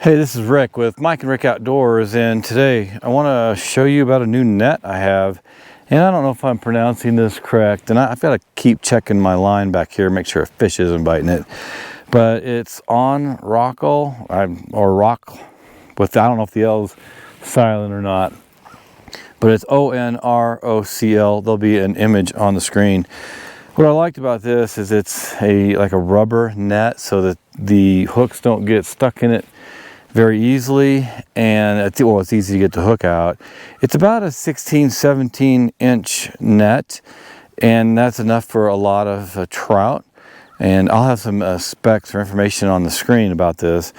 Hey, this is Rick with Mike and Rick Outdoors, and today I want to show you about a new net I have. And I don't know if I'm pronouncing this correct, and I've got to keep checking my line back here, make sure a fish isn't biting it. But it's ONROCL, or rock, with, I don't know if the L's silent or not, but it's ONROCL. There'll be an image on the screen. What I liked about this is it's like a rubber net so that the hooks don't get stuck in it very easily, and it's easy to get the hook out. It's about a 16-17 inch net, and that's enough for a lot of trout. And I'll have some specs or information on the screen about this.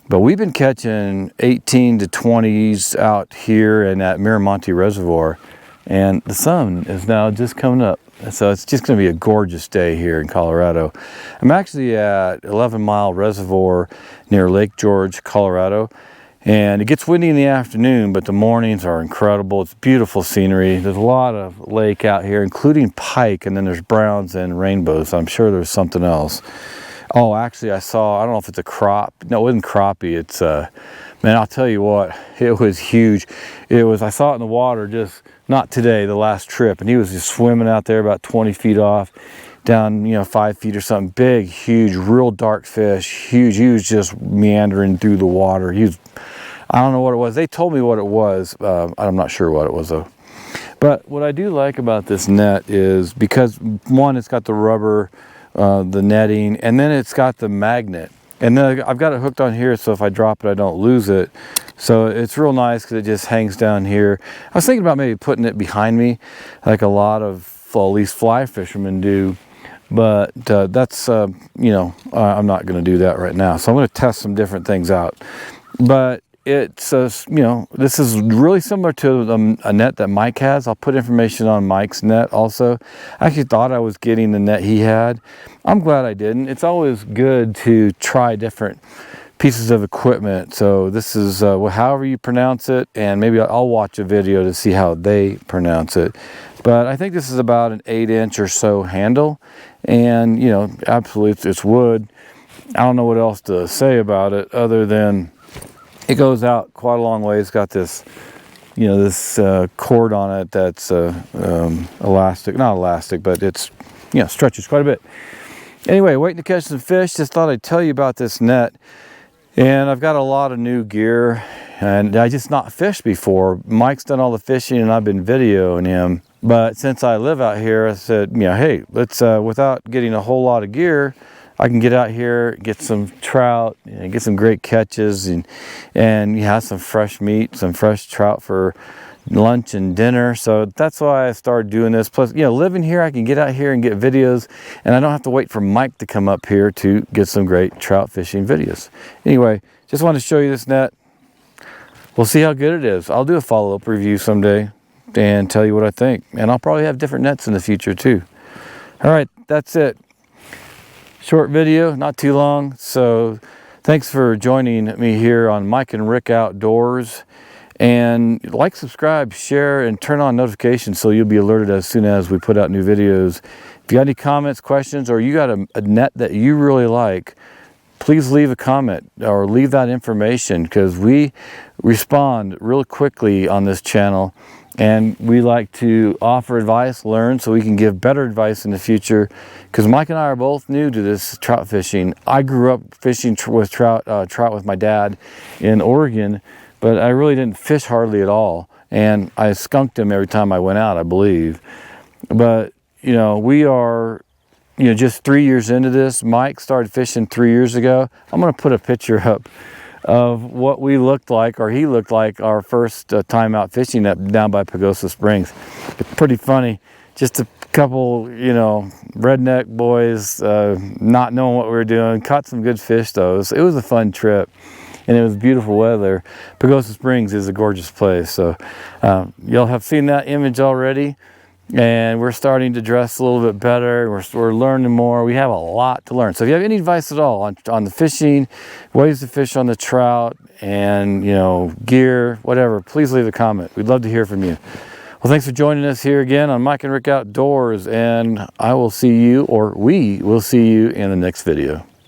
But we've been catching 18 to 20s out here in that Miramonte Reservoir, and the sun is now just coming up. So it's just going to be a gorgeous day here in Colorado. I'm actually at 11 Mile Reservoir near Lake George, Colorado. And it gets windy in the afternoon, but the mornings are incredible. It's beautiful scenery. There's a lot of lake out here, including pike, and then there's browns and rainbows. I'm sure there's something else. Oh, actually I don't know if it's a crop. No, it wasn't crappie. It's, man, I'll tell you what, it was huge. I saw it in the water just, not today, the last trip, and he was just swimming out there about 20 feet off, down, 5 feet or something. Big, huge, real dark fish, huge. He was just meandering through the water. I don't know what it was. They told me what it was. I'm not sure what it was though. But what I do like about this net is because, one, it's got the rubber, the netting, and then it's got the magnet. And then I've got it hooked on here, so if I drop it, I don't lose it. So it's real nice because it just hangs down here. I was thinking about maybe putting it behind me, like a lot of, well, at least fly fishermen do. But that's, I'm not going to do that right now. So I'm going to test some different things out. But it's, this is really similar to a net that Mike has. I'll put information on Mike's net also. I actually thought I was getting the net he had. I'm glad I didn't. It's always good to try different pieces of equipment. So this is however you pronounce it, and maybe I'll watch a video to see how they pronounce it. But I think this is about an 8-inch or so handle, and absolutely it's wood. I don't know what else to say about it other than it goes out quite a long way. It's got this, this cord on it that's elastic, not elastic, but it's, stretches quite a bit. Anyway, waiting to catch some fish. Just thought I'd tell you about this net. And I've got a lot of new gear, and I just not fished before. Mike's done all the fishing, and I've been videoing him. But since I live out here, I said, hey, let's, without getting a whole lot of gear, I can get out here, get some trout, get some great catches, and have some fresh meat, some fresh trout for lunch and dinner. So that's why I started doing this. Plus, living here, I can get out here and get videos, and I don't have to wait for Mike to come up here to get some great trout fishing videos. Anyway, just wanted to show you this net. We'll see how good it is. I'll do a follow-up review someday and tell you what I think. And I'll probably have different nets in the future too. All right, that's it. Short video, not too long. So thanks for joining me here on Mike and Rick Outdoors. And like, subscribe, share, and turn on notifications so you'll be alerted as soon as we put out new videos. If you got any comments, questions, or you got a net that you really like, please leave a comment or leave that information, because we respond real quickly on this channel. And we like to offer advice, learn, so we can give better advice in the future. Because Mike and I are both new to this trout fishing. I grew up fishing with trout with my dad in Oregon, but I really didn't fish hardly at all. And I skunked him every time I went out, I believe. But, we are, just 3 years into this. Mike started fishing 3 years ago. I'm going to put a picture up of what we looked like, or he looked like, our first time out fishing down by Pagosa Springs. It's pretty funny. Just a couple, redneck boys, not knowing what we were doing. Caught some good fish though. It was a fun trip. And it was beautiful weather. Pagosa Springs is a gorgeous place. So you'll have seen that image already. And we're starting to dress a little bit better. We're learning more. We have a lot to learn. So if you have any advice at all on the fishing, ways to fish on the trout, and gear, whatever, please leave a comment. We'd love to hear from you. Well, thanks for joining us here again on Mike and Rick Outdoors. And I will see you, or we will see you in the next video.